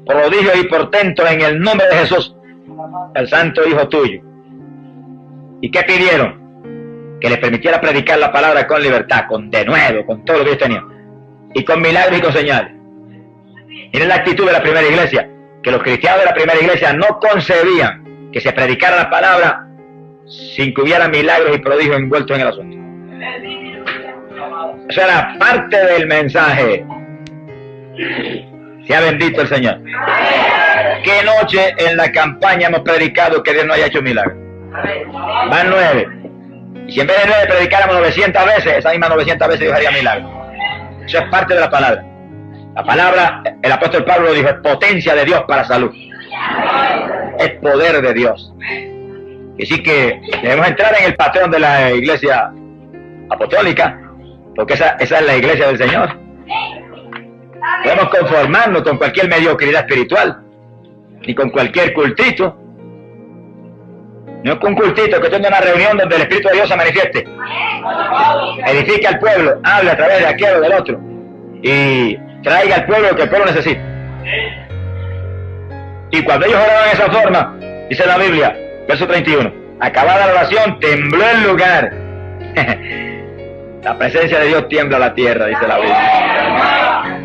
prodigios y portentos en el nombre de Jesús, el santo Hijo tuyo. ¿Y qué pidieron? Que les permitiera predicar la palabra con libertad, con denuedo, con todo lo que ellos tenían, y con milagros y con señales. Miren la actitud de la primera iglesia, que los cristianos de la primera iglesia no concebían que se predicara la palabra sin que hubiera milagros y prodigios envueltos en el asunto. Eso era parte del mensaje. Sea bendito el Señor. ¿Qué noche en la campaña hemos predicado que Dios no haya hecho milagros? Van 9. Y si en vez de 9 predicáramos 900 veces, esas mismas 900 veces Dios haría milagros. Eso es parte de la palabra. La palabra, el apóstol Pablo lo dijo, es potencia de Dios para salud. Es poder de Dios. Y sí que debemos entrar en el patrón de la iglesia apostólica, porque esa es la iglesia del Señor. Podemos conformarnos con cualquier mediocridad espiritual, ni con cualquier cultito. No con un cultito que tenga una reunión donde el Espíritu de Dios se manifieste. Edifique al pueblo, hable a través de aquel o del otro, y traiga al pueblo lo que el pueblo necesita. Y cuando ellos oraban de esa forma, dice la Biblia, verso 31, acabada la oración, tembló el lugar. La presencia de Dios tiembla la tierra, dice la Biblia.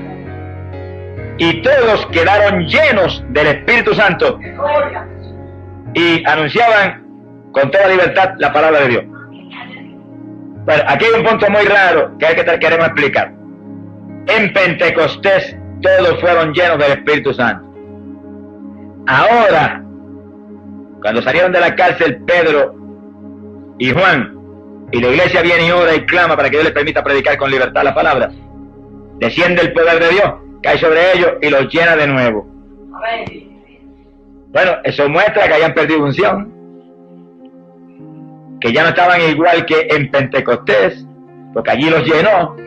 Y todos quedaron llenos del Espíritu Santo y anunciaban con toda libertad la palabra de Dios. Bueno, aquí hay un punto muy raro que queremos explicar. En Pentecostés todos fueron llenos del Espíritu Santo. Ahora, cuando salieron de la cárcel Pedro y Juan, y la iglesia viene y ora y clama para que Dios les permita predicar con libertad la palabra, desciende el poder de Dios, cae sobre ellos y los llena de nuevo. Bueno, eso muestra que hayan perdido unción, que ya no estaban igual que en Pentecostés, porque allí los llenó.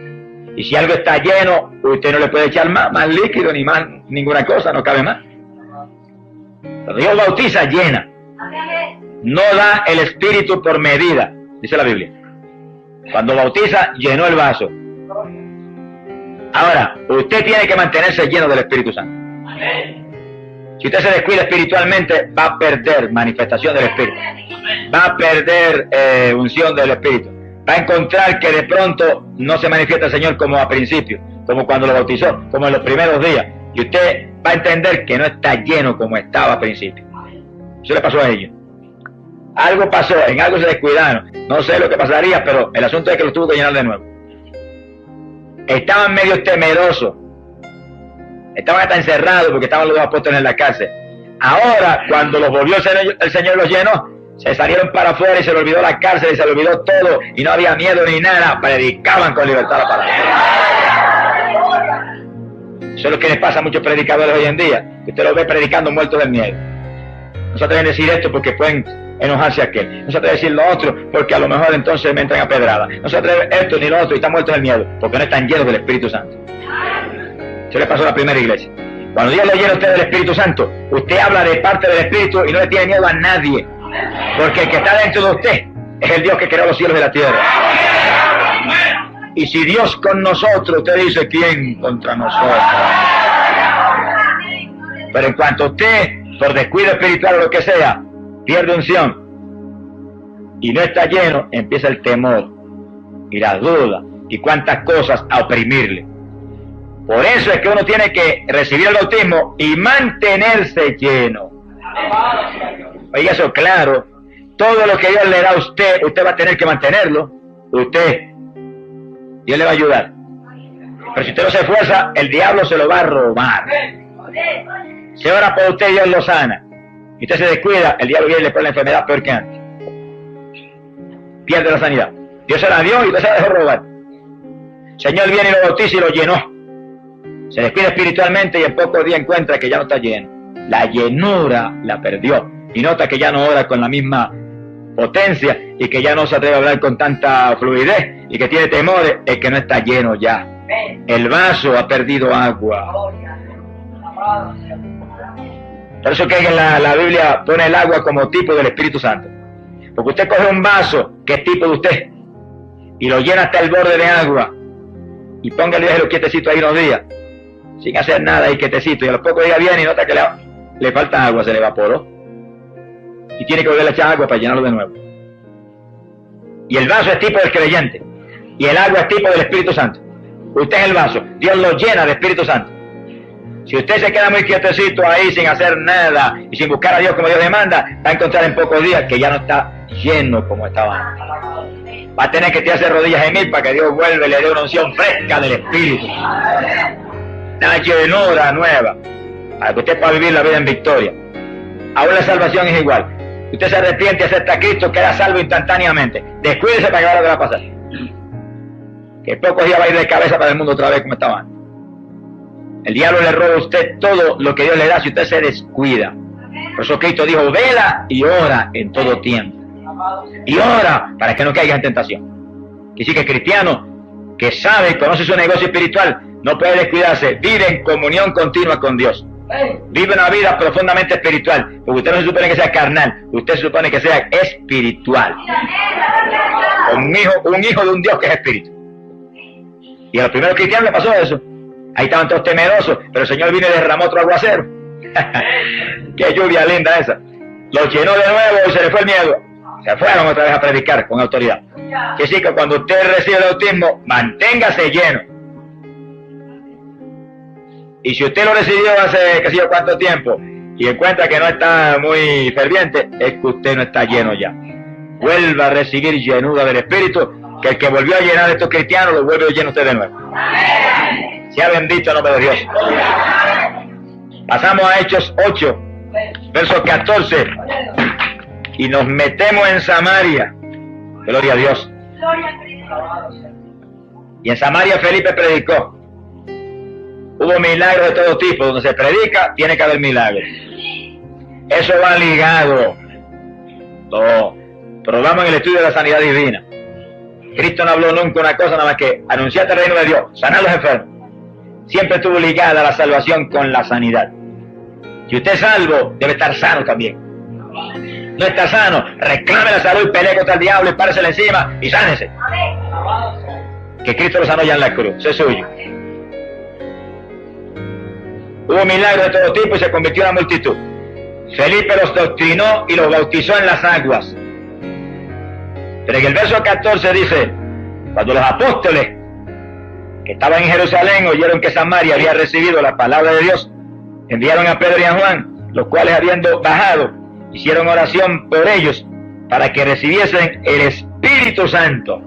Y si algo está lleno, usted no le puede echar más líquido ni más ninguna cosa, no cabe más. Cuando Dios bautiza, llena. No da el Espíritu por medida, dice la Biblia. Cuando bautiza, llenó el vaso. Ahora, usted tiene que mantenerse lleno del Espíritu Santo. Si usted se descuida espiritualmente, va a perder manifestación del Espíritu. Va a perder unción del Espíritu. Va a encontrar que de pronto no se manifiesta el Señor como a principio, como cuando lo bautizó, como en los primeros días. Y usted va a entender que no está lleno como estaba a principio. Eso le pasó a ellos. Algo pasó, en algo se descuidaron. No sé lo que pasaría, pero el asunto es que los tuvo que llenar de nuevo. Estaban medio temerosos. Estaban hasta encerrados porque estaban los dos apóstoles en la cárcel. Ahora, cuando los volvió el Señor los llenó, se salieron para afuera y se les olvidó la cárcel y se les olvidó todo y no había miedo ni nada. Predicaban con libertad la palabra. Eso es lo que les pasa a muchos predicadores hoy en día. Usted los ve predicando muertos del miedo. No se atreven a decir esto porque pueden enojarse a aquel. No se atreven a decir lo otro porque a lo mejor entonces me entran a pedrada. No se atreven esto ni lo otro y están muertos del miedo porque no están llenos del Espíritu Santo. Eso le pasó a la primera iglesia. Cuando Dios lo llena a usted del Espíritu Santo, usted habla de parte del Espíritu y no le tiene miedo a nadie. Porque el que está dentro de usted es el Dios que creó los cielos y la tierra. Y si Dios con nosotros, usted dice, ¿quién contra nosotros? Pero en cuanto usted, por descuido espiritual o lo que sea, pierde unción y no está lleno, empieza el temor y la duda y cuántas cosas a oprimirle. Por eso es que uno tiene que recibir el bautismo y mantenerse lleno. Oiga eso claro, todo lo que Dios le da a usted, usted va a tener que mantenerlo. Dios le va a ayudar. Pero si usted no se esfuerza, el diablo se lo va a robar. Se ora por usted y Dios lo sana. Y usted se descuida, el diablo viene y le pone la enfermedad peor que antes. Pierde la sanidad. Dios se la dio y usted se la dejó robar. El Señor viene y lo bautiza y lo llenó. Se descuida espiritualmente y en pocos días encuentra que ya no está lleno. La llenura la perdió. Y nota que ya no ora con la misma potencia y que ya no se atreve a hablar con tanta fluidez y que tiene temores, es que no está lleno ya. El vaso ha perdido agua. Por eso que en la Biblia pone el agua como tipo del Espíritu Santo. Porque usted coge un vaso que es tipo de usted y lo llena hasta el borde de agua y póngale déjelo quietecito ahí unos días. sin hacer nada y quietecito, y a los pocos días viene y nota que le falta agua, se le evaporó. Y tiene que volver a echar agua para llenarlo de nuevo. Y el vaso es tipo del creyente. Y el agua es tipo del Espíritu Santo. Usted es el vaso. Dios lo llena de Espíritu Santo. Si usted se queda muy quietecito ahí sin hacer nada y sin buscar a Dios como Dios demanda, va a encontrar en pocos días que ya no está lleno como estaba antes. Va a tener que tirarse rodillas en mí para que Dios vuelva y le dé una unción fresca del Espíritu. Una llenura nueva para que usted pueda vivir la vida en victoria. Aún la salvación es igual. Usted se arrepiente y acepta a Cristo, queda salvo instantáneamente. Descuídese para que ahora le va a pasar. Que pocos días va a ir de cabeza para el mundo otra vez como estaba antes. El diablo le roba a usted todo lo que Dios le da si usted se descuida. Por eso Cristo dijo, vela y ora en todo tiempo. Y ora para que no caiga en tentación. Y sí que el cristiano que sabe y conoce su negocio espiritual no puede descuidarse, vive en comunión continua con Dios. Vive una vida profundamente espiritual, porque usted no se supone que sea carnal, usted se supone que sea espiritual. Un hijo de un Dios que es espíritu. Y a los primeros cristianos le pasó eso. Ahí estaban todos temerosos, pero el Señor vino y derramó otro aguacero. Qué lluvia linda esa. Los llenó de nuevo y se les fue el miedo. Se fueron otra vez a predicar con autoridad. Que sí, que cuando usted recibe el bautismo, manténgase lleno. Y si usted lo recibió hace qué sé yo cuánto tiempo y encuentra que no está muy ferviente, es que usted no está lleno ya. Vuelva a recibir llenura del Espíritu, que el que volvió a llenar a estos cristianos lo vuelve a llenar usted de nuevo. Sea bendito el nombre de Dios. Pasamos a Hechos 8, verso 14, y nos metemos en Samaria. Gloria a Dios. Y en Samaria Felipe predicó. Hubo milagros de todo tipo. Donde se predica, tiene que haber milagros. Eso va ligado. Lo probamos en el estudio de la sanidad divina. Cristo no habló nunca una cosa nada más que anunciar el reino de Dios, sanar a los enfermos. Siempre estuvo ligada la salvación con la sanidad. Si usted es salvo, debe estar sano también. No está sano, reclame la salud y pelee contra el diablo y páresele encima y sánese. Que Cristo lo sanó ya en la cruz, eso es suyo. Hubo milagros de todo tipo y se convirtió en la multitud. Felipe los doctrinó y los bautizó en las aguas. Pero en el verso 14 dice, cuando los apóstoles que estaban en Jerusalén oyeron que Samaria había recibido la palabra de Dios, enviaron a Pedro y a Juan, los cuales habiendo bajado, hicieron oración por ellos para que recibiesen el Espíritu Santo.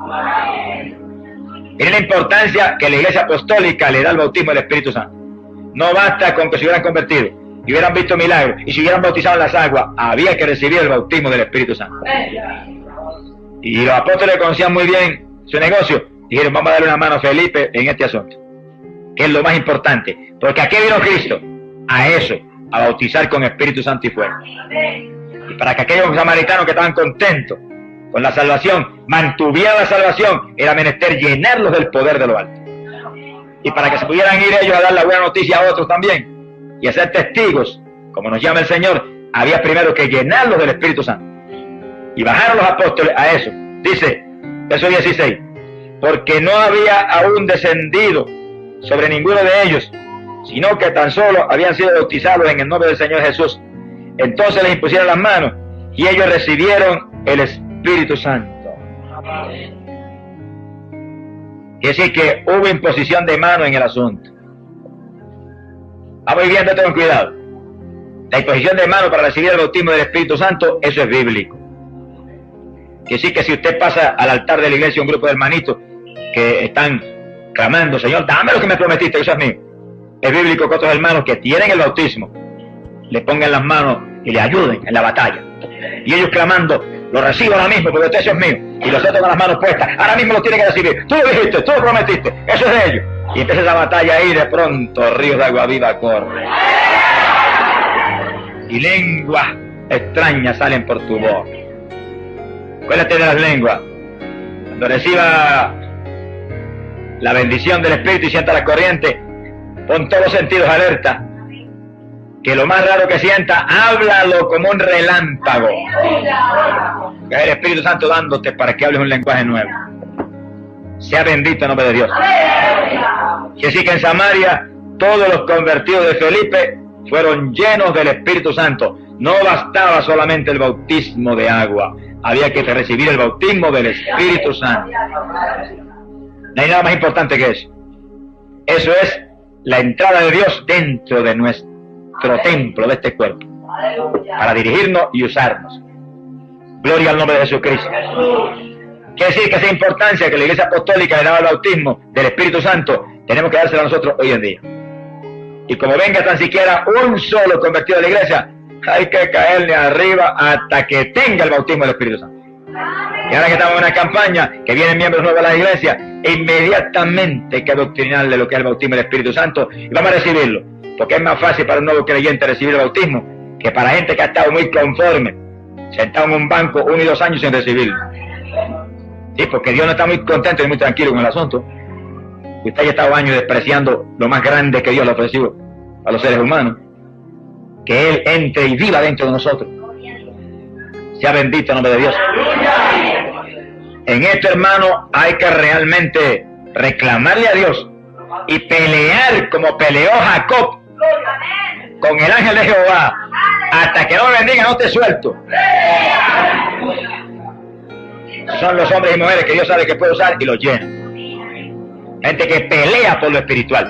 Miren la importancia que la Iglesia Apostólica le da al bautismo del Espíritu Santo. No basta con que se hubieran convertido y hubieran visto milagros y se hubieran bautizado en las aguas, había que recibir el bautismo del Espíritu Santo. Y los apóstoles conocían muy bien su negocio. Dijeron, vamos a darle una mano a Felipe en este asunto, que es lo más importante. Porque ¿a qué vino Cristo? A eso, a bautizar con Espíritu Santo y fuego. Y para que aquellos samaritanos que estaban contentos con la salvación, mantuvieran la salvación, era menester llenarlos del poder de lo alto. Y para que se pudieran ir ellos a dar la buena noticia a otros también, y a ser testigos, como nos llama el Señor, había primero que llenarlos del Espíritu Santo. Y bajaron los apóstoles a eso. Dice, verso 16, porque no había aún descendido sobre ninguno de ellos, sino que tan solo habían sido bautizados en el nombre del Señor Jesús. Entonces les impusieron las manos y ellos recibieron el Espíritu Santo. Es decir, que hubo imposición de mano en el asunto. Vamos viendo esto con cuidado. La imposición de mano para recibir el bautismo del Espíritu Santo, eso es bíblico. Que sí, que si usted pasa al altar de la iglesia un grupo de hermanitos que están clamando, Señor, dame lo que me prometiste, eso es mío. Es bíblico que otros hermanos que tienen el bautismo le pongan las manos y le ayuden en la batalla. Y ellos clamando, lo recibo ahora mismo porque eso es mío. Y los otros con las manos puestas, ahora mismo lo tienen que recibir. Tú lo dijiste, tú lo prometiste, eso es de ellos. Y empieza esa batalla ahí, de pronto ríos de agua viva corren. Y lenguas extrañas salen por tu boca. Acuérdate de las lenguas. Cuando reciba la bendición del Espíritu y sienta la corriente, pon todos los sentidos alerta. Que lo más raro que sienta, háblalo como un relámpago. Que es el Espíritu Santo dándote para que hables un lenguaje nuevo. Sea bendito el nombre de Dios. Que sí, que en Samaria todos los convertidos de Felipe fueron llenos del Espíritu Santo. No bastaba solamente el bautismo de agua, había que recibir el bautismo del Espíritu Santo. No hay nada más importante que eso. Eso es la entrada de Dios dentro de nuestro templo, de este cuerpo, para dirigirnos y usarnos. Gloria al nombre de Jesucristo. Quiere decir que esa importancia que la Iglesia Apostólica le daba al bautismo del Espíritu Santo, tenemos que dársela a nosotros hoy en día. Y como venga tan siquiera un solo convertido a la Iglesia, hay que caerle arriba hasta que tenga el bautismo del Espíritu Santo. Y ahora que estamos en una campaña, que vienen miembros nuevos a la iglesia, inmediatamente hay que adoctrinarle lo que es el bautismo del Espíritu Santo y vamos a recibirlo. Porque es más fácil para un nuevo creyente recibir el bautismo que para gente que ha estado muy conforme, sentado en un banco 1 y 2 años sin recibirlo. Sí, porque Dios no está muy contento y muy tranquilo con el asunto. Y usted ya ha estado años despreciando lo más grande que Dios le ofreció a los seres humanos. Que Él entre y viva dentro de nosotros. Sea bendito el nombre de Dios. En esto, hermano, hay que realmente reclamarle a Dios y pelear como peleó Jacob con el ángel de Jehová. Hasta que no me bendiga, no te suelto. Son los hombres y mujeres que Dios sabe que puede usar y los llena. Gente que pelea por lo espiritual,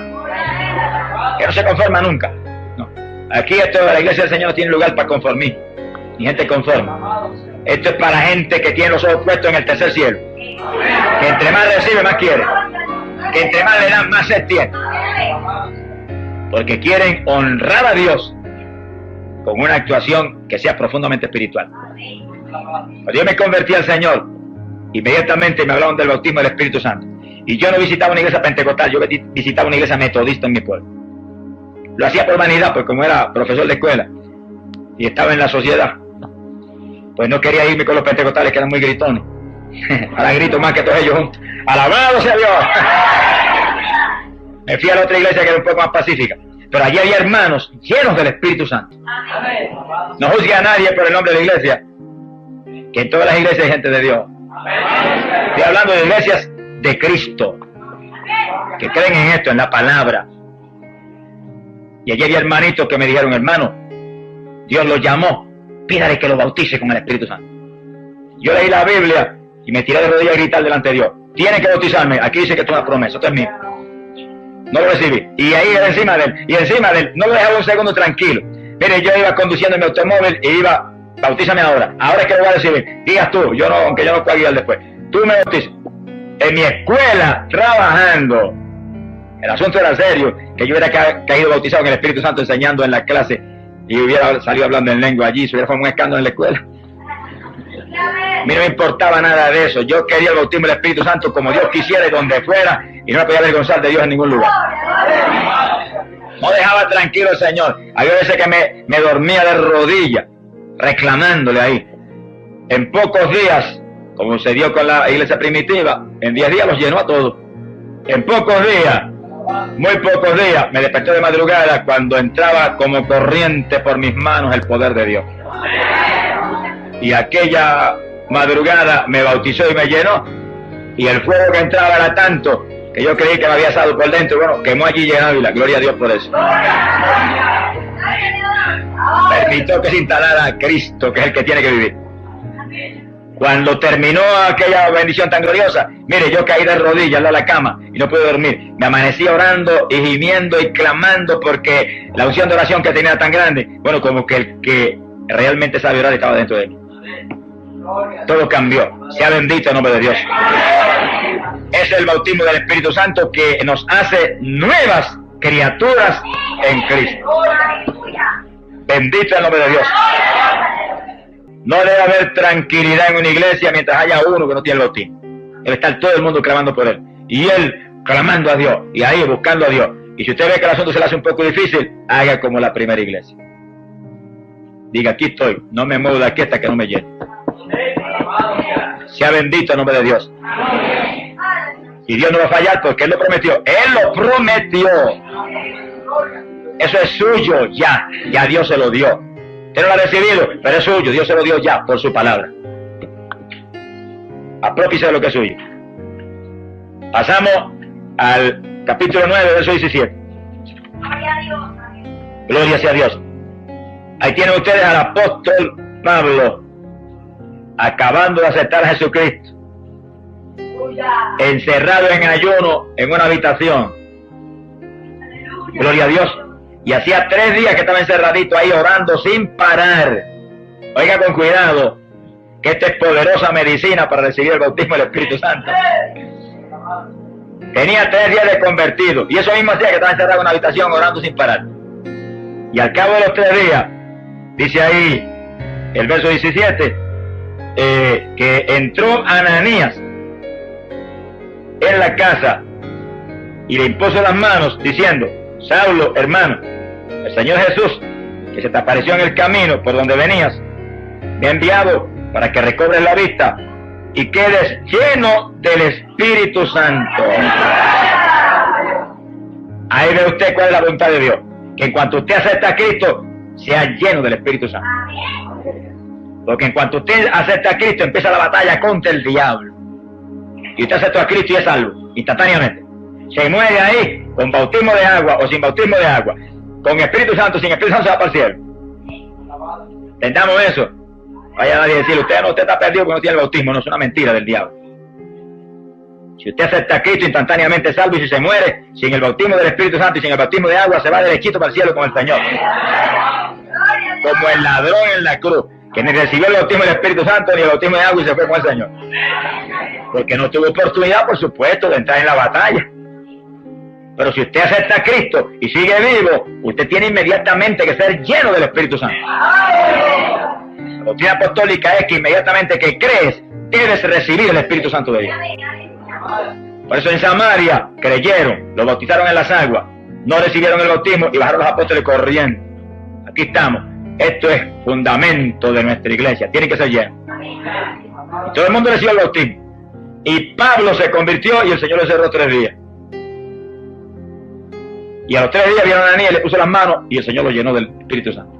que no se conforma nunca. No. Aquí la iglesia del Señor no tiene lugar para conformismo ni gente conforme. Esto es para gente que tiene los ojos puestos en el tercer cielo, que entre más recibe más quiere, que entre más le dan más sed tiene, porque quieren honrar a Dios con una actuación que sea profundamente espiritual. Cuando yo me convertí al Señor, inmediatamente me hablaron del bautismo del Espíritu Santo, y yo no visitaba una iglesia pentecostal, yo visitaba una iglesia metodista en mi pueblo. Lo hacía por vanidad, porque como era profesor de escuela y estaba en la sociedad, pues no quería irme con los pentecostales que eran muy gritones. Ahora grito más que todos ellos juntos. ¡Alabado sea Dios! Me fui a la otra iglesia que era un poco más pacífica, pero allí había hermanos llenos del Espíritu Santo. No juzgue a nadie por el nombre de la iglesia, que en todas las iglesias hay gente de Dios. Estoy hablando de iglesias de Cristo, que creen en esto, en la palabra. Y allí había hermanitos que me dijeron: hermano, Dios lo llamó, pídale que lo bautice con el Espíritu Santo. Yo leí la Biblia y me tiré de rodillas a gritar delante de Dios: tiene que bautizarme, aquí dice que esto es una promesa, esto es mío. No lo recibí. Y ahí encima de él, no lo dejaba un segundo tranquilo. Mire, yo iba conduciendo mi automóvil y iba: bautízame ahora es que lo voy a recibir. Digas tú, yo no, aunque yo no pueda guiar después. Tú me bautizas. En mi escuela, trabajando. El asunto era serio, que yo hubiera caído bautizado en el Espíritu Santo enseñando en la clase y hubiera salido hablando en lengua allí, se hubiera formado un escándalo en la escuela. A mí no me importaba nada de eso. Yo quería el bautismo del Espíritu Santo como Dios quisiera y donde fuera, y no me podía avergonzar de Dios en ningún lugar. No dejaba tranquilo al Señor. Había veces que me dormía de rodillas reclamándole ahí. En pocos días, como se dio con la iglesia primitiva, en 10 días los llenó a todos. En pocos días, muy pocos días, me despertó de madrugada cuando entraba como corriente por mis manos el poder de Dios. Y aquella madrugada me bautizó y me llenó, y el fuego que entraba era tanto que yo creí que me había asado por dentro. Bueno, quemó allí en Ávila, gloria a Dios por eso. Permitió que se instalara a Cristo, que es el que tiene que vivir. Cuando terminó aquella bendición tan gloriosa, mire, yo caí de rodillas a la cama y no pude dormir. Me amanecí orando y gimiendo y clamando porque la unción de oración que tenía era tan grande. Bueno, como que el que realmente sabe orar estaba dentro de mí. Todo cambió. Sea bendito el nombre de Dios. Es el bautismo del Espíritu Santo que nos hace nuevas criaturas en Cristo. Bendito el nombre de Dios. No debe haber tranquilidad en una iglesia mientras haya uno que no tiene el bautismo. Debe estar todo el mundo clamando por él. Y él clamando a Dios. Y ahí buscando a Dios. Y si usted ve que el asunto se le hace un poco difícil, haga como la primera iglesia. Diga: aquí estoy. No me muevo de aquí hasta que no me llene. Sea bendito el nombre de Dios. Y Dios no va a fallar porque Él lo prometió. Él lo prometió. Eso es suyo ya. Ya Dios se lo dio. Usted no lo ha recibido, pero es suyo. Dios se lo dio ya por su palabra. Apropiese de lo que es suyo. Pasamos al capítulo 9, verso 17. Gloria sea a Dios. Ahí tienen ustedes al apóstol Pablo, acabando de aceptar a Jesucristo, encerrado en ayuno en una habitación. Gloria a Dios. Y hacía 3 días que estaba encerradito ahí orando sin parar. Oiga con cuidado, que esta es poderosa medicina para recibir el bautismo del Espíritu Santo. Tenía 3 días de convertido, y eso mismo hacía que estaba encerrado en una habitación orando sin parar. Y al cabo de los 3 días, dice ahí el verso 17, que entró Ananías en la casa y le impuso las manos diciendo: Saulo, hermano, el Señor Jesús, que se te apareció en el camino por donde venías, me ha enviado para que recobres la vista y quedes lleno del Espíritu Santo. Ahí ve usted cuál es la voluntad de Dios, que en cuanto usted acepta a Cristo, sea lleno del Espíritu Santo. Porque en cuanto usted acepta a Cristo, empieza la batalla contra el diablo. Y usted acepta a Cristo y es salvo, instantáneamente. Se muere ahí, con bautismo de agua o sin bautismo de agua, con Espíritu Santo, sin Espíritu Santo, se va para el cielo. Entendamos eso. Vaya nadie a decir: usted está perdido porque no tiene el bautismo. No, es una mentira del diablo. Si usted acepta a Cristo, instantáneamente es salvo, y si se muere sin el bautismo del Espíritu Santo y sin el bautismo de agua, se va derechito para el cielo con el Señor. Como el ladrón en la cruz, que ni recibió el bautismo del Espíritu Santo ni el bautismo de agua y se fue con el Señor. Porque no tuvo oportunidad, por supuesto, de entrar en la batalla. Pero si usted acepta a Cristo y sigue vivo, usted tiene inmediatamente que ser lleno del Espíritu Santo. La doctrina apostólica es que inmediatamente que crees, debes recibir el Espíritu Santo de Dios. Por eso en Samaria creyeron, los bautizaron en las aguas, no recibieron el bautismo y bajaron los apóstoles corriendo. Aquí estamos. Esto es fundamento de nuestra iglesia. Tiene que ser lleno. Y todo el mundo recibió el bautismo. Y Pablo se convirtió y el Señor le cerró 3 días. Y a los 3 días vieron a Ananías, le puso las manos y el Señor lo llenó del Espíritu Santo.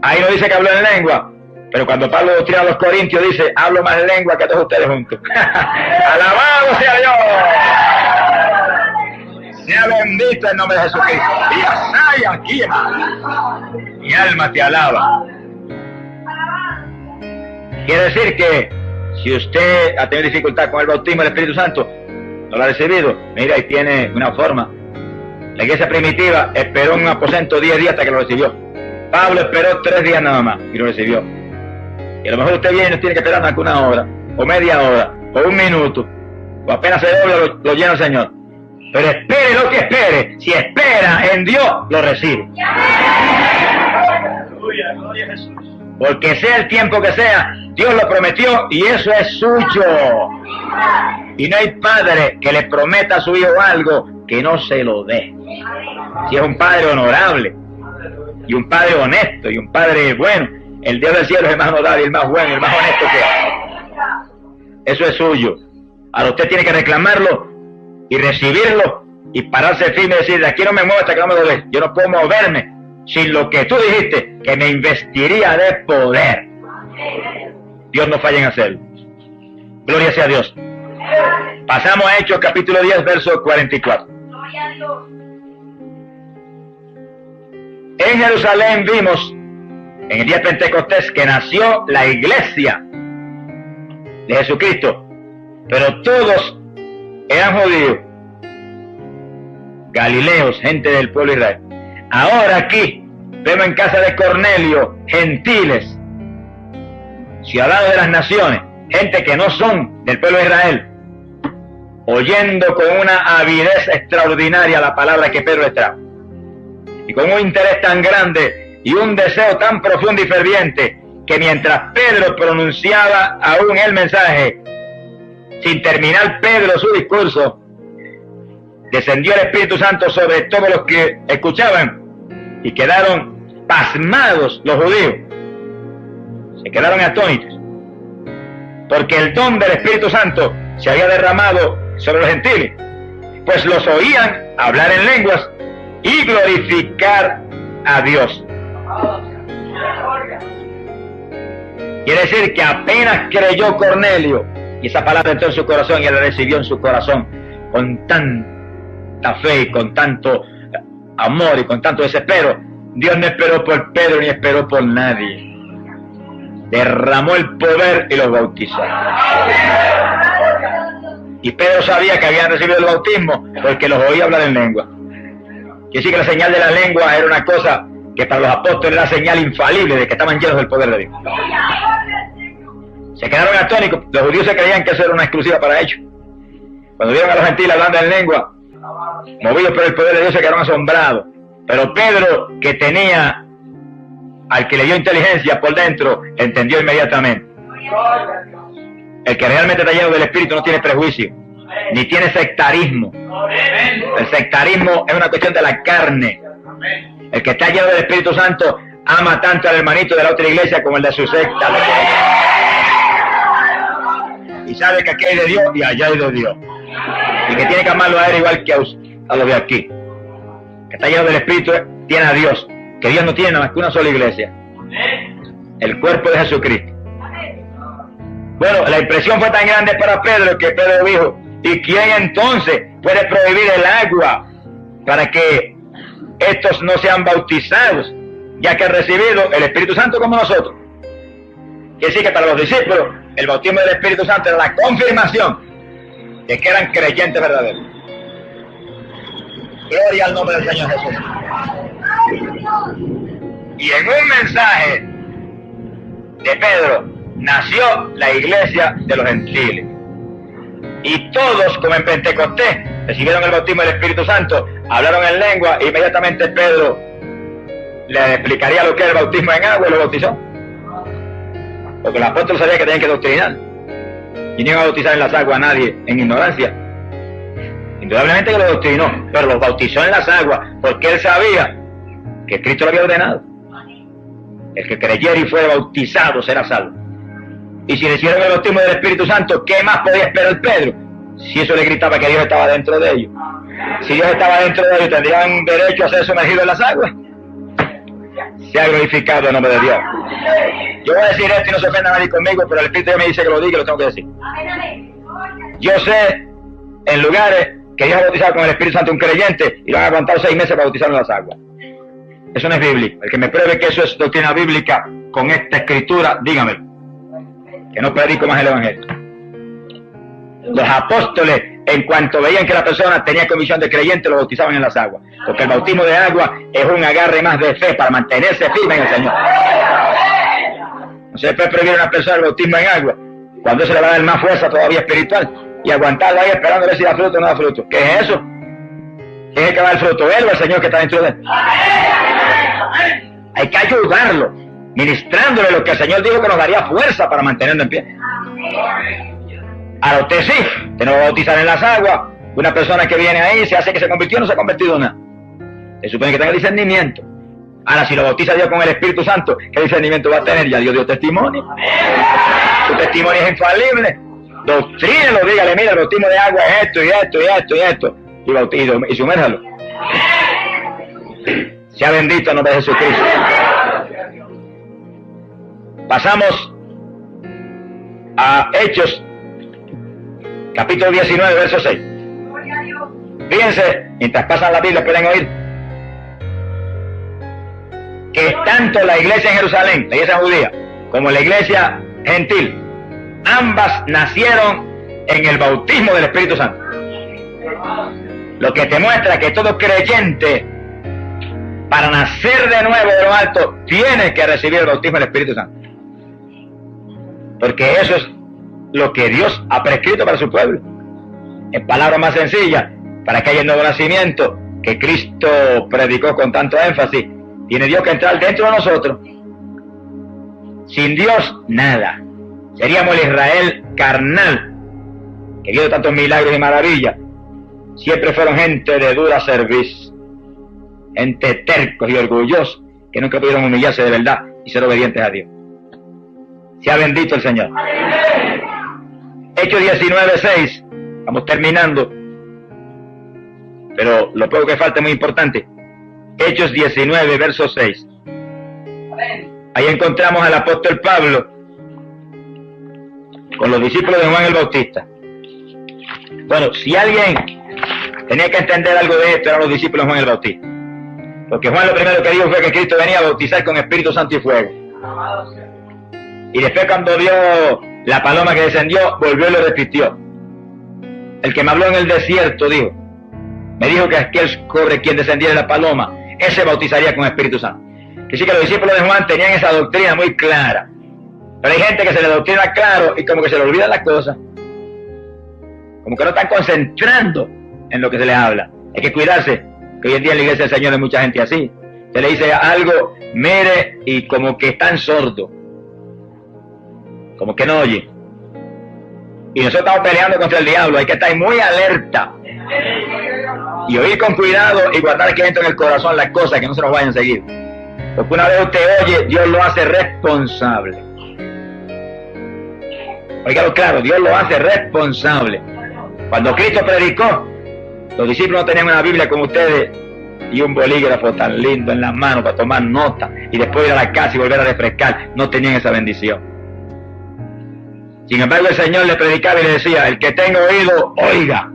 Ahí no dice que habló en lengua, pero cuando Pablo doctrina a los corintios dice: hablo más lengua que todos ustedes juntos. ¡Alabado sea Dios! Sea bendito el nombre de Jesucristo. Dios hay aquí, hermano. Mi alma te alaba. Quiere decir que si usted ha tenido dificultad con el bautismo del Espíritu Santo, no lo ha recibido, mira, ahí tiene una forma. La iglesia primitiva esperó en un aposento 10 días hasta que lo recibió. Pablo esperó 3 días nada más y lo recibió. Y a lo mejor usted viene y no tiene que esperar más que 1 hora, o media hora, o 1 minuto, o apenas se dobla, lo llena el Señor. Pero espere lo que espere, si espera en Dios, lo recibe. Porque sea el tiempo que sea, Dios lo prometió y eso es suyo. Y no hay padre que le prometa a su hijo algo que no se lo dé. Si es un padre honorable, y un padre honesto, y un padre bueno, el Dios del cielo es el más honorable, el más bueno, y el más honesto que hay. Eso es suyo. Ahora usted tiene que reclamarlo y recibirlo y pararse firme y decir: de aquí no me muevo hasta que no me lo des. Yo no puedo moverme sin lo que tú dijiste, que me investiría de poder. Dios no falla en hacerlo. Gloria sea a Dios. Pasamos a Hechos capítulo 10, verso 44. En Jerusalén vimos en el día de Pentecostés que nació la iglesia de Jesucristo, pero todos eran judíos, galileos, gente del pueblo de Israel. Ahora aquí vemos en casa de Cornelio gentiles, ciudadanos de las naciones, gente que no son del pueblo de Israel, oyendo con una avidez extraordinaria la palabra que Pedro les trajo, y con un interés tan grande y un deseo tan profundo y ferviente, que mientras Pedro pronunciaba aún el mensaje, sin terminar Pedro su discurso, descendió el Espíritu Santo sobre todos los que escuchaban, y quedaron pasmados los judíos, se quedaron atónitos, porque el don del Espíritu Santo se había derramado sobre los gentiles, pues los oían hablar en lenguas y glorificar a Dios. Quiere decir que apenas creyó Cornelio, y esa palabra entró en su corazón y él la recibió en su corazón con tanta fe y con tanto amor y con tanto desespero, Dios no esperó por Pedro ni esperó por nadie. Derramó el poder y los bautizó. Y Pedro sabía que habían recibido el bautismo porque los oía hablar en lengua. Quiere decir que la señal de la lengua era una cosa que para los apóstoles era señal infalible de que estaban llenos del poder de Dios. Se quedaron atónitos. Los judíos se creían que eso era una exclusiva para ellos. Cuando vieron a los gentiles hablando en lengua, movidos por el poder de Dios, se quedaron asombrados. Pero Pedro, que tenía al que le dio inteligencia por dentro, entendió inmediatamente. El que realmente está lleno del Espíritu no tiene prejuicio, ni tiene sectarismo. El sectarismo es una cuestión de la carne. El que está lleno del Espíritu Santo ama tanto al hermanito de la otra iglesia como el de su secta. Y sabe que aquí hay de Dios y allá hay de Dios. Y que tiene que amarlo a él igual que a los de aquí. Que está lleno del Espíritu tiene a Dios. Que Dios no tiene nada más que una sola iglesia. El cuerpo de Jesucristo. Bueno, la impresión fue tan grande para Pedro que Pedro dijo, ¿y quién entonces puede prohibir el agua para que estos no sean bautizados, ya que han recibido el Espíritu Santo como nosotros? Quiere decir que para los discípulos el bautismo del Espíritu Santo era la confirmación de que eran creyentes verdaderos. Gloria al nombre del Señor Jesús. Y en un mensaje de Pedro nació la iglesia de los gentiles. Y todos, como en Pentecostés, recibieron el bautismo del Espíritu Santo, hablaron en lengua, e inmediatamente Pedro le explicaría lo que es el bautismo en agua y lo bautizó. Porque los apóstoles sabían que tenían que doctrinar. Y no iban a bautizar en las aguas a nadie en ignorancia. Indudablemente que lo doctrinó, pero los bautizó en las aguas, porque él sabía que Cristo lo había ordenado. El que creyera y fuera bautizado será salvo. Y si le hicieron el bautismo del Espíritu Santo, ¿qué más podía esperar Pedro? Si eso le gritaba que Dios estaba dentro de ellos. Si Dios estaba dentro de ellos, ¿tendrían derecho a ser sumergidos en las aguas? Se ha glorificado el nombre de Dios. Yo voy a decir esto y no se ofenda a nadie conmigo, pero el Espíritu de Dios me dice que lo diga y lo tengo que decir. Yo sé en lugares que Dios ha bautizado con el Espíritu Santo a un creyente y lo van a aguantar 6 meses para bautizarlo en las aguas. Eso no es bíblico. El que me pruebe que eso es doctrina bíblica con esta escritura, dígamelo. Que no predico más el Evangelio. Los apóstoles, en cuanto veían que la persona tenía convicción de creyente, lo bautizaban en las aguas. Porque el bautismo de agua es un agarre más de fe para mantenerse firme en el Señor. No se puede prohibir a una persona el bautismo en agua cuando se le va a dar más fuerza todavía espiritual y aguantarlo ahí esperando a ver si da fruto o no da fruto. ¿Qué es eso? ¿Quién es el que va a dar fruto? ¿Él o el Señor que está dentro de él? Hay que ayudarlo, ministrándole lo que el Señor dijo que nos daría fuerza para mantenerlo en pie. Ahora usted sí, usted no va a bautizar en las aguas. Una persona que viene ahí se hace que se convirtió, no se ha convertido en nada. Se supone que tenga discernimiento. Ahora, si lo bautiza Dios con el Espíritu Santo, ¿qué discernimiento va a tener? Ya Dios dio testimonio. Su testimonio es infalible. Doctrínelo, dígale, mira, el bautismo de agua es esto y esto y esto y esto. Y sumérjalo. Sea bendito el nombre de Jesucristo. Pasamos a Hechos, capítulo 19, verso 6. Fíjense, mientras pasan la Biblia pueden oír que tanto la iglesia en Jerusalén, la iglesia judía, como la iglesia gentil, ambas nacieron en el bautismo del Espíritu Santo. Lo que te muestra que todo creyente, para nacer de nuevo de lo alto, tiene que recibir el bautismo del Espíritu Santo. Porque eso es lo que Dios ha prescrito para su pueblo. En palabras más sencillas, para que haya el nuevo nacimiento que Cristo predicó con tanto énfasis, tiene Dios que entrar dentro de nosotros. Sin Dios, nada. Seríamos el Israel carnal, que vio tantos milagros y maravillas. Siempre fueron gente de dura cerviz, gente tercos y orgullosos, que nunca pudieron humillarse de verdad y ser obedientes a Dios. Sea bendito el Señor. Hechos 19:6. Vamos terminando, pero lo poco que falta es muy importante. Hechos 19, verso 6. Ahí encontramos al apóstol Pablo con los discípulos de Juan el Bautista. Bueno, si alguien tenía que entender algo de esto, eran los discípulos de Juan el Bautista. Porque Juan lo primero que dijo fue que Cristo venía a bautizar con Espíritu Santo y fuego. Y después cuando vio la paloma que descendió, volvió y lo repitió. El que me habló en el desierto, dijo, me dijo que aquel sobre quien descendiera la paloma, ese bautizaría con Espíritu Santo. Así que los discípulos de Juan tenían esa doctrina muy clara. Pero hay gente que se le doctrina claro y como que se le olvidan las cosas. Como que no están concentrando en lo que se les habla. Hay que cuidarse, que hoy en día en la iglesia del Señor hay mucha gente así. Se le dice algo, mire, y como que están sordos. Como que no oye. Y nosotros estamos peleando contra el diablo, hay que estar muy alerta. Y oír con cuidado y guardar aquí dentro en el corazón las cosas que no se nos vayan a seguir. Porque una vez usted oye, Dios lo hace responsable. Óigalo claro, Dios lo hace responsable. Cuando Cristo predicó, los discípulos no tenían una Biblia como ustedes y un bolígrafo tan lindo en las manos para tomar nota y después ir a la casa y volver a refrescar. No tenían esa bendición. Sin embargo, el Señor le predicaba y le decía, el que tenga oído, oiga.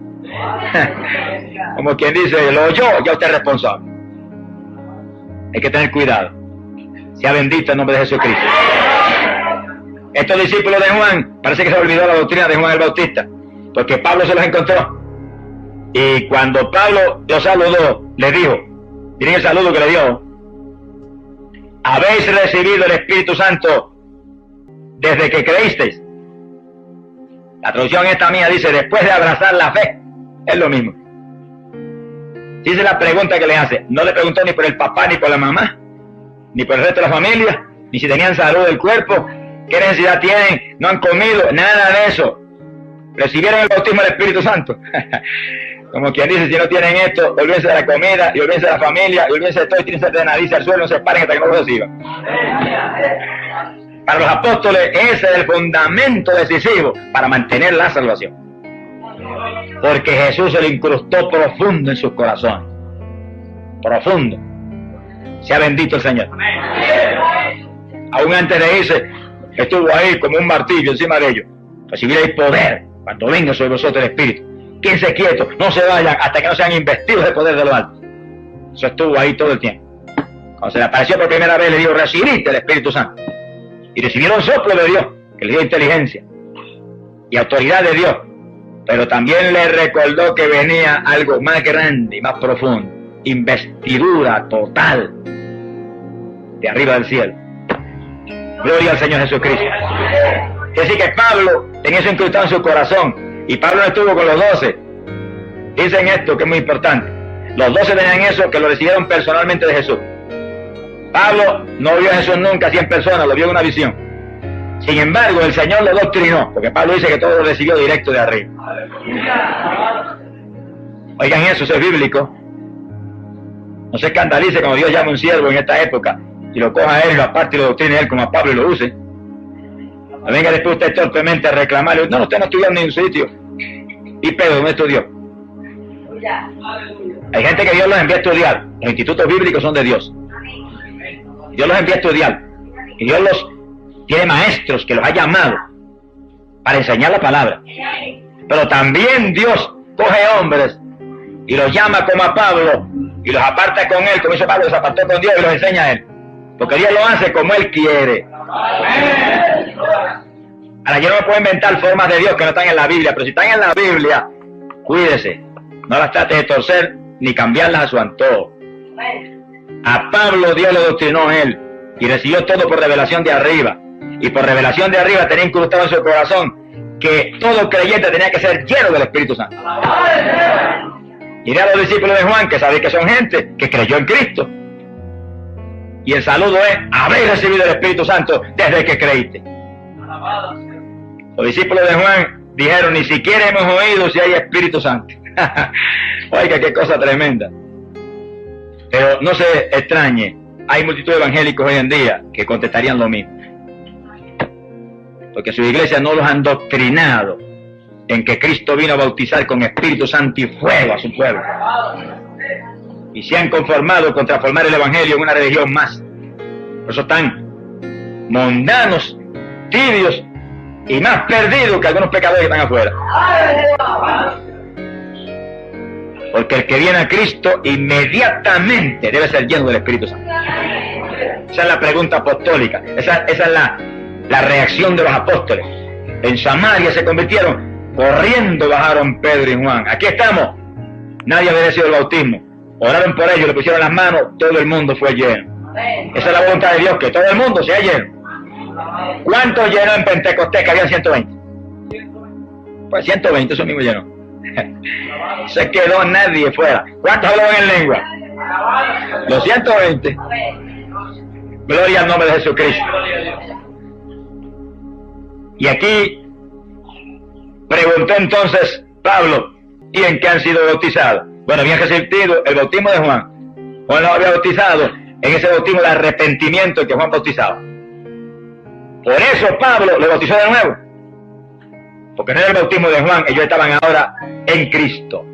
Como quien dice, lo oyó, ya usted es responsable. Hay que tener cuidado. Sea bendito el nombre de Jesucristo. Estos discípulos de Juan, parece que se olvidó la doctrina de Juan el Bautista, porque Pablo se los encontró. Y cuando Pablo los saludó, les dijo, miren el saludo que le dio, habéis recibido el Espíritu Santo desde que creísteis. La traducción esta mía dice, después de abrazar la fe, es lo mismo. Si esa es la pregunta que le hace, no le preguntó ni por el papá, ni por la mamá, ni por el resto de la familia, ni si tenían salud del cuerpo, qué necesidad tienen, no han comido, nada de eso. Recibieron el bautismo del Espíritu Santo. Como quien dice, si no tienen esto, olvídense de la comida, y olvídense de la familia, y olvídense de todo, y tírense de nariz al suelo, no se paren hasta que no lo reciban. Para los apóstoles, ese es el fundamento decisivo para mantener la salvación. Porque Jesús se lo incrustó profundo en sus corazones. Profundo. Sea bendito el Señor. Aún antes de irse, estuvo ahí como un martillo encima de ellos. Recibiréis poder cuando venga sobre vosotros el Espíritu. Quédense quietos, no se vayan hasta que no sean investidos de poder de lo alto. Eso estuvo ahí todo el tiempo. Cuando se le apareció por primera vez, le dijo, recibiste el Espíritu Santo. Y recibieron soplo de Dios, que les dio inteligencia y autoridad de Dios. Pero también le recordó que venía algo más grande y más profundo. Investidura total de arriba del cielo. Gloria al Señor Jesucristo. Es decir que Pablo tenía eso incrustado en su corazón. Y Pablo no estuvo con los 12. Dicen esto que es muy importante. Los 12 tenían eso, que lo recibieron personalmente de Jesús. Pablo no vio a Jesús nunca así en persona, lo vio en una visión. Sin embargo, el Señor lo doctrinó, porque Pablo dice que todo lo recibió directo de arriba. Oigan eso es bíblico. No se escandalice cuando Dios llama a un siervo en esta época y lo coja a él y lo aparte y lo doctrine a él como a Pablo y lo use. No venga después usted torpemente a reclamarle, no, usted no estudió en ningún sitio. ¿Y Pedro no estudió? Hay gente que Dios los envía a estudiar. Los institutos bíblicos son de Dios. Dios los envía a estudiar. Y Dios los tiene maestros que los ha llamado para enseñar la palabra. Pero también Dios coge hombres y los llama como a Pablo y los aparta con él, como hizo Pablo, los apartó con Dios y los enseña a él. Porque Dios lo hace como él quiere. Ahora yo no me puedo inventar formas de Dios que no están en la Biblia, pero si están en la Biblia, cuídese. No las trate de torcer ni cambiarlas a su antojo. A Pablo Dios lo doctrinó él y recibió todo por revelación de arriba. Y por revelación de arriba tenía incrustado en su corazón que todo creyente tenía que ser lleno del Espíritu Santo. Miré a los discípulos de Juan, que sabéis que son gente que creyó en Cristo. Y el saludo es, habéis recibido el Espíritu Santo desde que creíste. Los discípulos de Juan dijeron, ni siquiera hemos oído si hay Espíritu Santo. Oiga, qué cosa tremenda. Pero no se extrañe, hay multitud de evangélicos hoy en día que contestarían lo mismo. Porque sus iglesias no los han doctrinado en que Cristo vino a bautizar con Espíritu Santo y fuego a su pueblo. Y se han conformado con transformar el evangelio en una religión más. Por eso están mundanos, tibios y más perdidos que algunos pecadores que están afuera. Porque el que viene a Cristo inmediatamente debe ser lleno del Espíritu Santo. Esa es la pregunta apostólica. Esa es la reacción de los apóstoles. En Samaria se convirtieron, corriendo bajaron Pedro y Juan. Aquí estamos. Nadie había recibido el bautismo. Oraron por ellos, le pusieron las manos, todo el mundo fue lleno. Esa es la voluntad de Dios, que todo el mundo sea lleno. ¿Cuántos llenó en Pentecostés? Que habían 120. Pues 120, eso mismo llenó. Se quedó nadie fuera. ¿Cuántos hablaban en lengua? Los 120. Gloria al nombre de Jesucristo. Y aquí preguntó entonces Pablo, ¿y en qué han sido bautizados? Bueno, habían recibido el bautismo de Juan. Juan los había bautizado en ese bautismo de arrepentimiento que Juan bautizaba. Por eso Pablo lo bautizó de nuevo. Porque no era el bautismo de Juan, ellos estaban ahora en Cristo.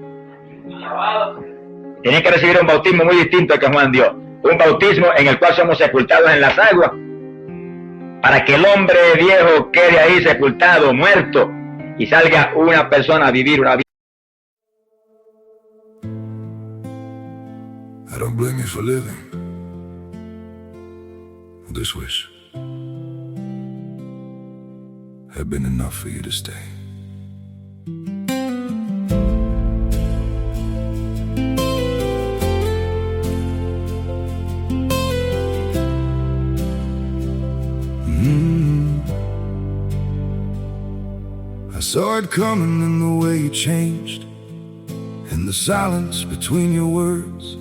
Tenían que recibir un bautismo muy distinto al que Juan dio. Un bautismo en el cual somos sepultados en las aguas, para que el hombre viejo quede ahí sepultado, muerto, y salga una persona a vivir una vida. I don't blame you for living this wish had been enough for you to stay. I saw it coming in the way you changed, in the silence between your words.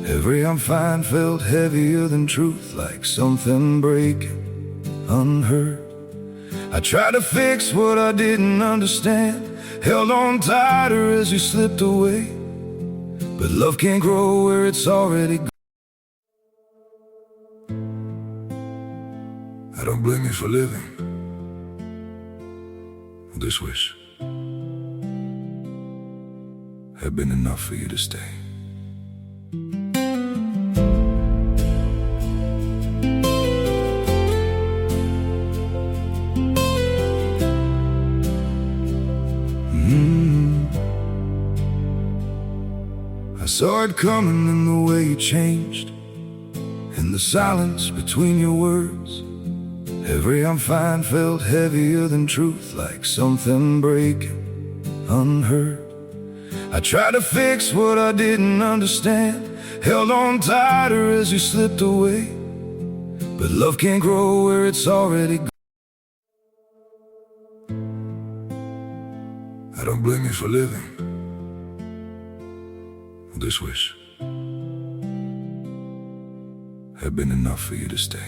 Every I'm fine felt heavier than truth, like something breaking unheard. I tried to fix what I didn't understand, held on tighter as you slipped away. But love can't grow where it's already gone. I don't blame you for living this wish had been enough for you to stay. I saw it coming in the way you changed, in the silence between your words. Every I'm fine felt heavier than truth, like something breaking unheard. I tried to fix what I didn't understand, held on tighter as you slipped away. But love can't grow where it's already gone. I don't blame you for living this wish had been enough for you to stay.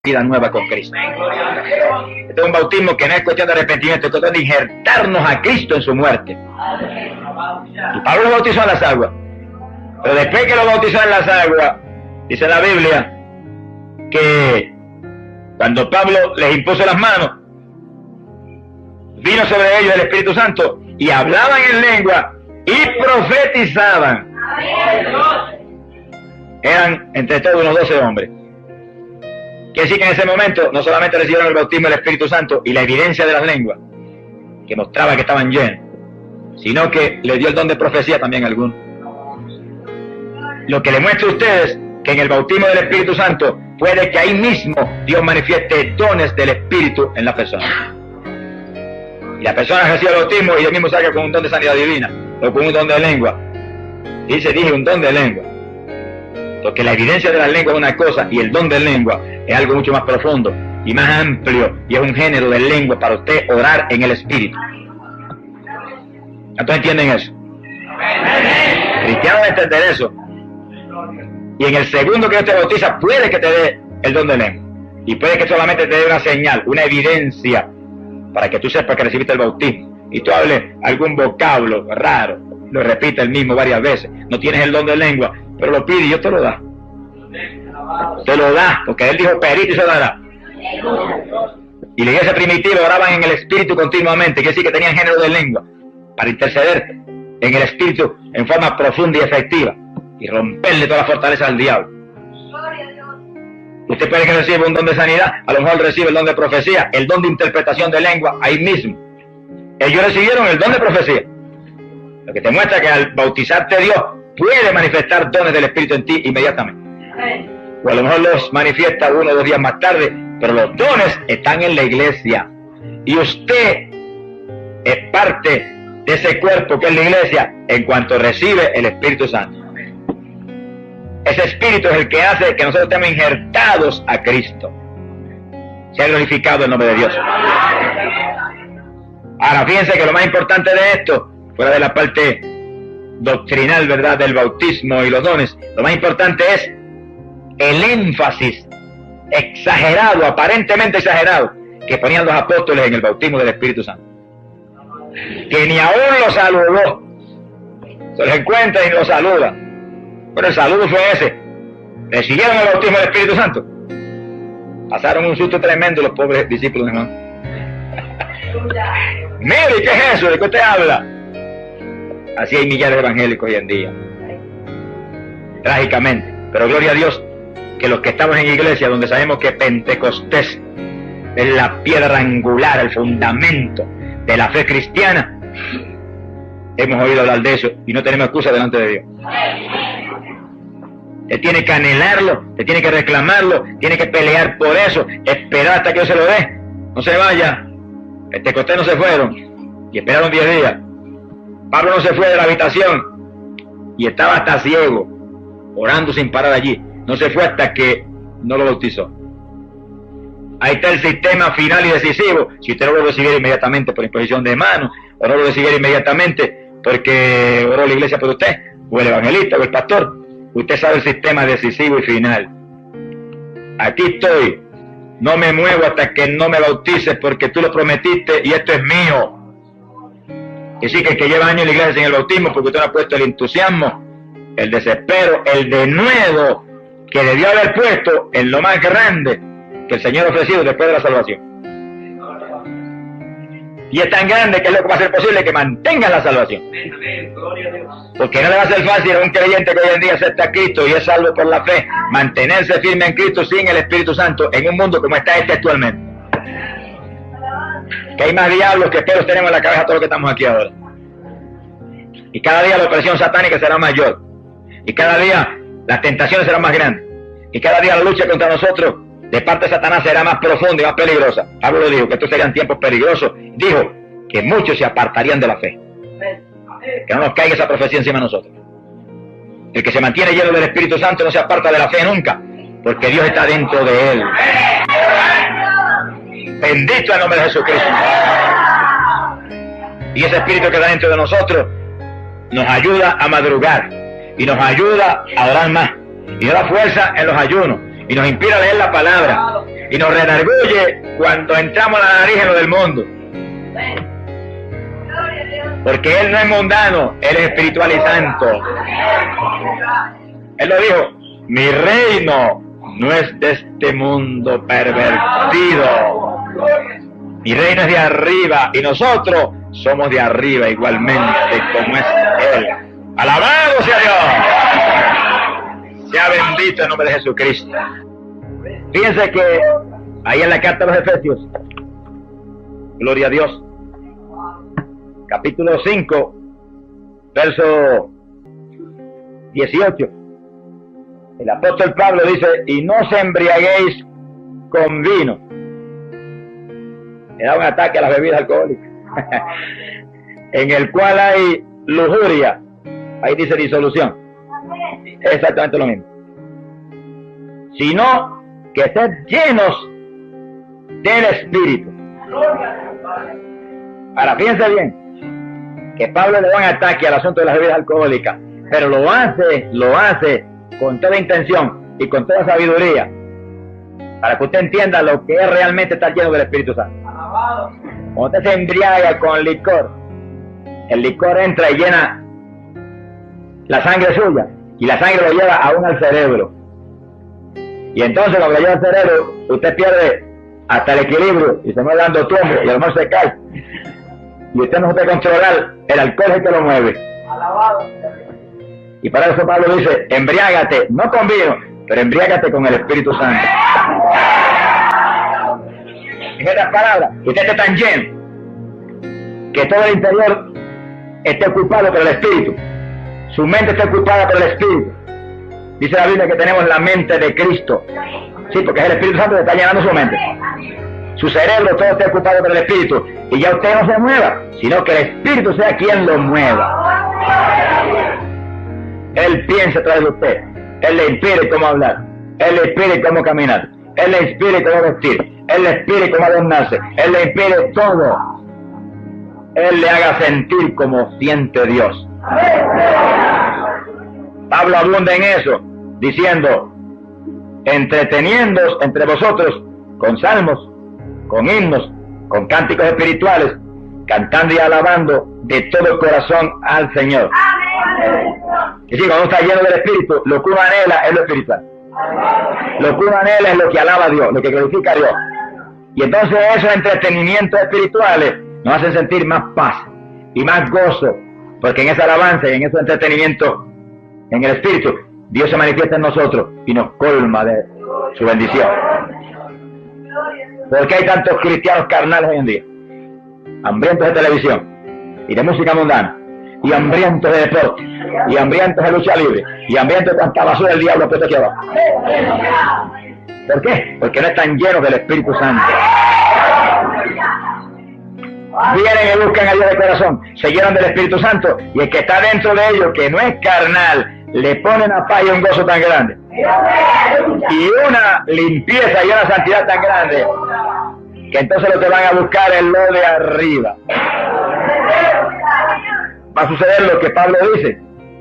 vida nueva con Cristo. Este es un bautismo que no es cuestión de arrepentimiento, es cuestión de injertarnos a Cristo en su muerte. Y Pablo lo bautizó en las aguas. Pero después que lo bautizó en las aguas, dice la Biblia que cuando Pablo les impuso las manos, vino sobre ellos el Espíritu Santo y hablaban en lengua y profetizaban. Eran entre todos unos 12 hombres. Quiere decir que en ese momento no solamente recibieron el bautismo del Espíritu Santo y la evidencia de las lenguas, que mostraba que estaban llenos, sino que le dio el don de profecía también a algunos. Lo que le muestra a ustedes que en el bautismo del Espíritu Santo puede que ahí mismo Dios manifieste dones del Espíritu en la persona. Y la persona recibe el bautismo y Dios mismo salga con un don de sanidad divina o con un don de lengua. Dije un don de lengua. Porque la evidencia de la lengua es una cosa y el don de lengua es algo mucho más profundo y más amplio, y es un género de lengua para usted orar en el Espíritu. ¿Cuántos entienden eso? Cristiano debe entender eso. Y en el segundo que Dios te bautiza, puede que te dé el don de lengua. Y puede que solamente te dé una señal, una evidencia, para que tú sepas que recibiste el bautismo. Y tú hables algún vocablo raro, lo repite el mismo varias veces. No tienes el don de lengua, pero lo pide y Dios te lo da. Te lo da, porque Él dijo, pedid y se dará. Y la iglesia primitiva oraban en el Espíritu continuamente, quiere decir que tenían género de lengua, para interceder en el Espíritu en forma profunda y efectiva, y romperle toda la fortaleza al diablo. Usted puede que reciba un don de sanidad, a lo mejor recibe el don de profecía, el don de interpretación de lengua, ahí mismo. Ellos recibieron el don de profecía, lo que te muestra que al bautizarte Dios puede manifestar dones del Espíritu en ti inmediatamente. O a lo mejor los manifiesta 1 o 2 días más tarde, pero los dones están en la iglesia. Y usted es parte de ese cuerpo que es la iglesia en cuanto recibe el Espíritu Santo. Ese Espíritu es el que hace que nosotros estemos injertados a Cristo. Se ha glorificado el nombre de Dios. Ahora, fíjense que lo más importante de esto, fuera de la parte doctrinal, ¿verdad?, del bautismo y los dones, lo más importante es el énfasis exagerado, aparentemente exagerado, que ponían los apóstoles en el bautismo del Espíritu Santo. Que ni aún los saludó. Se los encuentra y los saluda. Pero el saludo fue ese. Recibieron el bautismo del Espíritu Santo. Pasaron un susto tremendo los pobres discípulos, hermano. Mire, ¿qué es eso? ¿De qué usted habla? Así hay millares de evangélicos hoy en día. Trágicamente. Pero gloria a Dios que los que estamos en iglesia, donde sabemos que Pentecostés es la piedra angular, el fundamento de la fe cristiana, hemos oído hablar de eso y no tenemos excusa delante de Dios. Te tiene que anhelarlo, te tiene que reclamarlo, tiene que pelear por eso, esperar hasta que Dios se lo dé. No se vaya. Pentecostés no se fueron y esperaron 10 días. Pablo no se fue de la habitación y estaba hasta ciego, orando sin parar allí. No se fue hasta que no lo bautizó. Ahí está el sistema final y decisivo. Si usted no lo recibiera inmediatamente por imposición de manos, o no lo recibiera inmediatamente porque oró la iglesia por usted, o el evangelista, o el pastor, usted sabe el sistema decisivo y final. Aquí estoy. No me muevo hasta que no me bautices, porque tú lo prometiste y esto es mío. Y sí que el que lleva años en la iglesia sin el bautismo, porque usted no ha puesto el entusiasmo, el desespero, el denuedo que debió haber puesto en lo más grande que el Señor ha ofrecido después de la salvación. Y es tan grande que es lo que va a ser posible que mantenga la salvación. Porque no le va a ser fácil a un creyente que hoy en día acepta a Cristo y es salvo por la fe, mantenerse firme en Cristo sin el Espíritu Santo en un mundo como está este actualmente. Que hay más diablos que pelos tenemos en la cabeza todos los que estamos aquí ahora. Y cada día la opresión satánica será mayor. Y cada día las tentaciones serán más grandes. Y cada día la lucha contra nosotros de parte de Satanás será más profunda y más peligrosa. Pablo lo dijo, que estos serían tiempos peligrosos. Dijo que muchos se apartarían de la fe. Que no nos caiga esa profecía encima de nosotros. El que se mantiene lleno del Espíritu Santo no se aparta de la fe nunca, porque Dios está dentro de él. Bendito el nombre de Jesucristo. Y ese Espíritu que está dentro de nosotros nos ayuda a madrugar y nos ayuda a orar más y nos da fuerza en los ayunos y nos inspira a leer la palabra y nos redarguye cuando entramos la nariz en lo del mundo. Porque Él no es mundano, Él es espiritual y santo. Él lo dijo, mi reino no es de este mundo pervertido. Mi reino es de arriba y nosotros somos de arriba igualmente como es Él. ¡Alabado sea Dios! Sea bendito el nombre de Jesucristo. Fíjense que ahí en la carta a los Efesios, gloria a Dios, capítulo 5, verso 18, el apóstol Pablo dice, y no os embriaguéis con vino. Le da un ataque a las bebidas alcohólicas, en el cual hay lujuria, ahí dice disolución, es exactamente lo mismo, sino que estén llenos del Espíritu. Ahora fíjense bien, que Pablo le da un ataque al asunto de las bebidas alcohólicas, pero lo hace con toda intención y con toda sabiduría, para que usted entienda lo que es realmente estar lleno del Espíritu Santo. Cuando usted se embriaga con licor, el licor entra y llena la sangre suya, y la sangre lo lleva aún al cerebro. Y entonces cuando lo lleva al cerebro, usted pierde hasta el equilibrio, y se mueve dando tumbo, y el amor se cae. Y usted no puede controlar, el alcohol es el que lo mueve. Y para eso Pablo dice, embriágate, no con vino, pero embriágate con el Espíritu Santo. En otras palabras, usted está tan lleno que todo el interior esté ocupado por el Espíritu. Su mente está ocupada por el Espíritu. Dice la Biblia que tenemos la mente de Cristo. Sí, porque es el Espíritu Santo que está llenando su mente. Su cerebro todo está ocupado por el Espíritu. Y ya usted no se mueva, sino que el Espíritu sea quien lo mueva. Él piensa a través de usted. Él le inspire cómo hablar. Él le inspire cómo caminar. Él le inspire cómo vestir. Él le inspire cómo adornarse. Él le inspire todo. Él le haga sentir como siente Dios. Pablo abunda en eso, diciendo, entreteniéndoos entre vosotros con salmos, con himnos, con cánticos espirituales, cantando y alabando de todo el corazón al Señor. Y si cuando está lleno del Espíritu, lo que uno anhela es lo espiritual. Lo que uno anhela es lo que alaba a Dios, lo que glorifica a Dios. Y entonces esos entretenimientos espirituales nos hacen sentir más paz y más gozo, porque en esa alabanza y en esos entretenimientos en el Espíritu, Dios se manifiesta en nosotros y nos colma de su bendición. ¿Por qué hay tantos cristianos carnales hoy en día? Hambrientos de televisión y de música mundana, y hambrientos de deporte, y hambrientos de lucha libre, y hambrientos de tanta basura del diablo puesto aquí abajo. ¿Por qué? Porque no están llenos del Espíritu Santo. Vienen y buscan a Dios de corazón, se llenan del Espíritu Santo, y el que está dentro de ellos, que no es carnal, le ponen a paz y un gozo tan grande, y una limpieza y una santidad tan grande, que entonces lo que van a buscar es lo de arriba. Va a suceder lo que Pablo dice,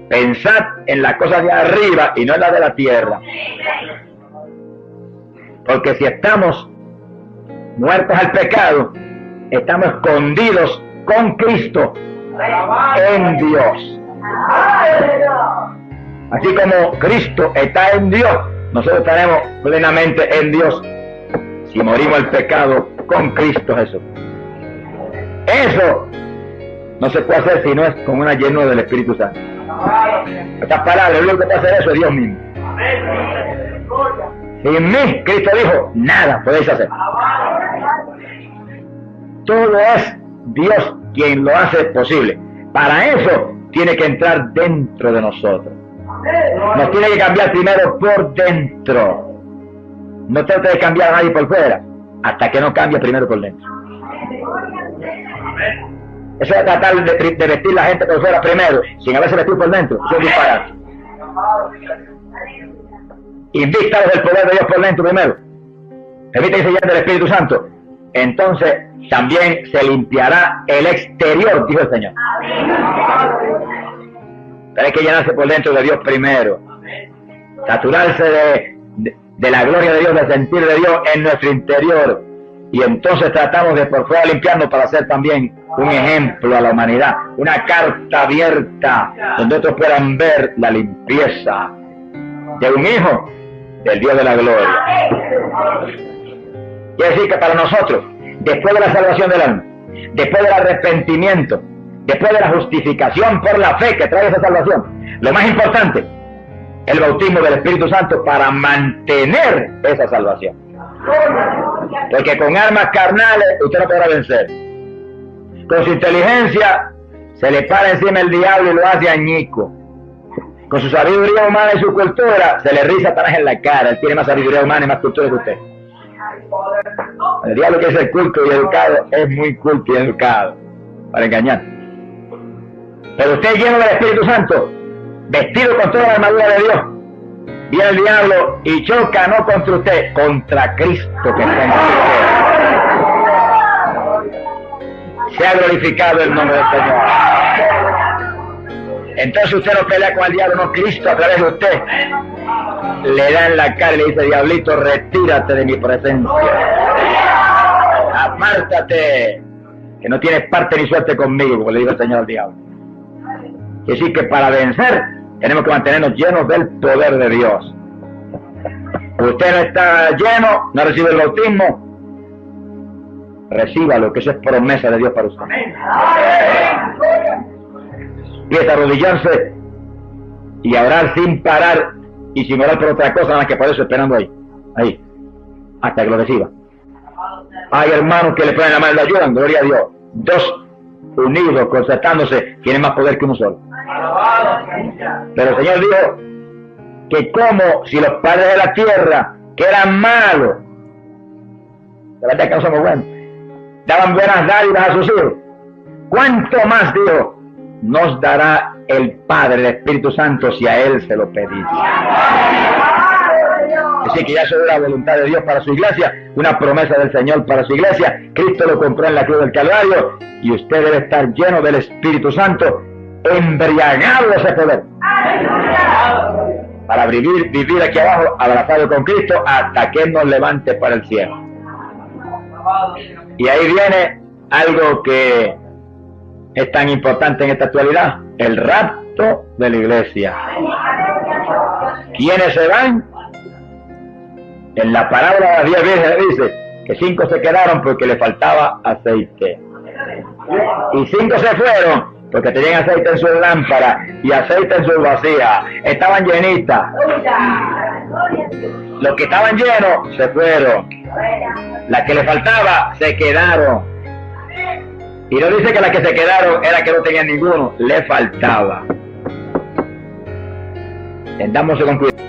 pensad en las cosas de arriba y no en las de la tierra. Porque si estamos muertos al pecado, estamos escondidos con Cristo en Dios. Así como Cristo está en Dios, nosotros estaremos plenamente en Dios si morimos al pecado con Cristo Jesús. Eso no se puede hacer si no es con una llenura del Espíritu Santo. Estas palabras, lo único que puede hacer eso es Dios mismo. Sin mí, Cristo dijo, nada podéis hacer. Todo es Dios quien lo hace posible. Para eso tiene que entrar dentro de nosotros. Nos tiene que cambiar primero por dentro. No trate de cambiar a nadie por fuera hasta que no cambie primero por dentro. Eso es tratar de vestir la gente por fuera primero sin haberse vestido por dentro. Eso es disparate. Invístalos del poder de Dios por dentro primero. Permite que se llene del Espíritu Santo. Entonces también se limpiará el exterior, dijo el Señor. Pero hay que llenarse por dentro de Dios primero. Saturarse de la gloria de Dios, del sentir de Dios en nuestro interior. Y entonces tratamos de por fuera limpiarnos para ser también un ejemplo a la humanidad, una carta abierta donde otros puedan ver la limpieza de un hijo del Dios de la gloria. Quiere decir que para nosotros, después de la salvación del alma, después del arrepentimiento, después de la justificación por la fe que trae esa salvación, lo más importante, el bautismo del Espíritu Santo para mantener esa salvación. Porque con armas carnales usted no podrá vencer. Con su inteligencia se le para encima el diablo y lo hace añico. Con su sabiduría humana y su cultura se le riza Satanás en la cara. Él tiene más sabiduría humana y más cultura que usted. El diablo, que es el culto y educado, es muy culto y educado para engañar. Pero usted, lleno del Espíritu Santo, vestido con toda la armadura de Dios, viene el diablo y choca no contra usted, contra Cristo que está en usted. Se ha glorificado el nombre del Señor. Entonces usted no pelea con el diablo, no, Cristo a través de usted le da en la cara y le dice: diablito, retírate de mi presencia, apártate, que no tienes parte ni suerte conmigo, como le dijo el Señor al diablo. Es decir, que para vencer tenemos que mantenernos llenos del poder de Dios. Usted no está lleno, no recibe el bautismo, recíbalo, que eso es promesa de Dios para usted. Y es arrodillarse y orar sin parar y sin orar por otra cosa, nada más que por eso, esperando ahí, hasta que lo reciba. Hay hermanos que le ponen la mano y le ayudan, gloria a Dios. Dos unidos, concertándose, tienen más poder que uno solo. Pero el Señor dijo que como si los padres de la tierra, que eran malos, la verdad que no somos buenos, daban buenas dádivas a sus hijos, ¿cuánto más, dijo, nos dará el Padre, el Espíritu Santo, si a Él se lo pedís? Así que ya eso era la voluntad de Dios para su iglesia, una promesa del Señor para su iglesia. Cristo lo compró en la cruz del Calvario y usted debe estar lleno del Espíritu Santo, embriagado de ese poder, para vivir aquí abajo abrazado con Cristo hasta que Él nos levante para el cielo. Y ahí viene algo que es tan importante en esta actualidad: el rapto de la iglesia. ¿Quiénes se van? En la parábola de las 10 vírgenes dice que 5 se quedaron porque le faltaba aceite, y 5 se fueron porque tenían aceite en sus lámparas y aceite en sus vasijas, estaban llenitas. Los que estaban llenos se fueron, las que le faltaba se quedaron. Y no dice que las que se quedaron era que no tenían ninguno, le faltaba. Endámosle con cuidado.